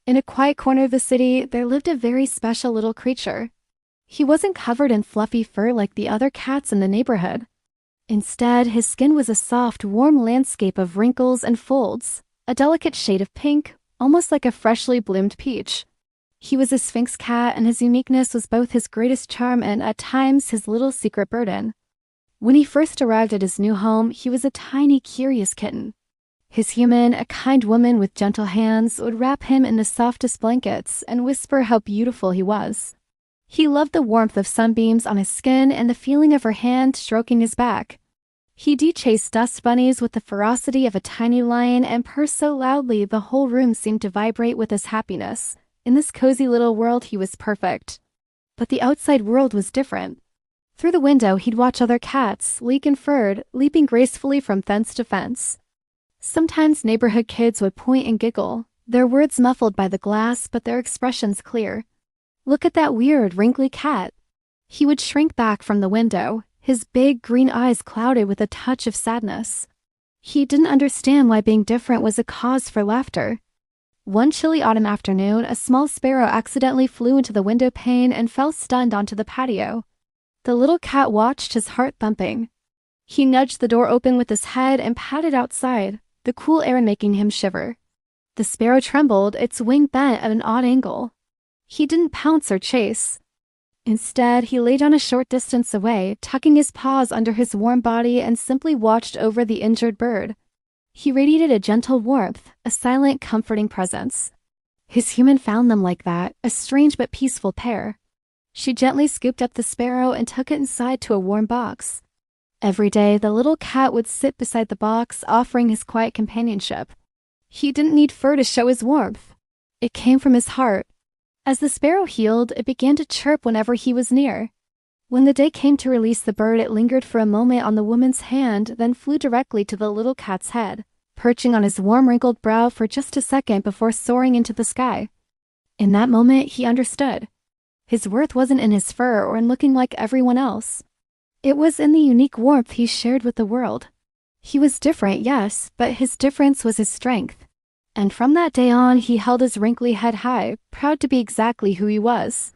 In a quiet corner of the city, there lived a very special little creature. He wasn't covered in fluffy fur like the other cats in the neighborhood. Instead, his skin was a soft, warm landscape of wrinkles and folds, a delicate shade of pink, almost like a freshly bloomed peach. He was a Sphynx cat, and his uniqueness was both his greatest charm and, at times, his little secret burden. When he first arrived at his new home, he was a tiny, curious kitten. His human, a kind woman with gentle hands, would wrap him in the softest blankets and whisper how beautiful he was. He loved the warmth of sunbeams on his skin and the feeling of her hand stroking his back. He chased dust bunnies with the ferocity of a tiny lion and purred so loudly the whole room seemed to vibrate with his happiness. In this cozy little world, he was perfect. But the outside world was different. Through the window, he'd watch other cats, sleek and furred, leaping gracefully from fence to fence. Sometimes neighborhood kids would point and giggle, their words muffled by the glass but their expressions clear. "Look at that weird, wrinkly cat." He would shrink back from the window, his big green eyes clouded with a touch of sadness. He didn't understand why being different was a cause for laughter. One chilly autumn afternoon, a small sparrow accidentally flew into the window pane and fell stunned onto the patio. The little cat watched, his heart thumping. He nudged the door open with his head and patted outside, the cool air making him shiver. The sparrow trembled, its wing bent at an odd angle. He didn't pounce or chase. Instead, he lay down a short distance away, tucking his paws under his warm body and simply watched over the injured bird. He radiated a gentle warmth, a silent, comforting presence. His human found them like that, a strange but peaceful pair. She gently scooped up the sparrow and took it inside to a warm box. Every day, the little cat would sit beside the box, offering his quiet companionship. He didn't need fur to show his warmth. It came from his heart. As the sparrow healed, it began to chirp whenever he was near. When the day came to release the bird, it lingered for a moment on the woman's hand, then flew directly to the little cat's head, perching on his warm, wrinkled brow for just a second before soaring into the sky. In that moment, he understood. His worth wasn't in his fur or in looking like everyone else. It was in the unique warmth he shared with the world. He was different, yes, but his difference was his strength. And from that day on, he held his wrinkly head high, proud to be exactly who he was.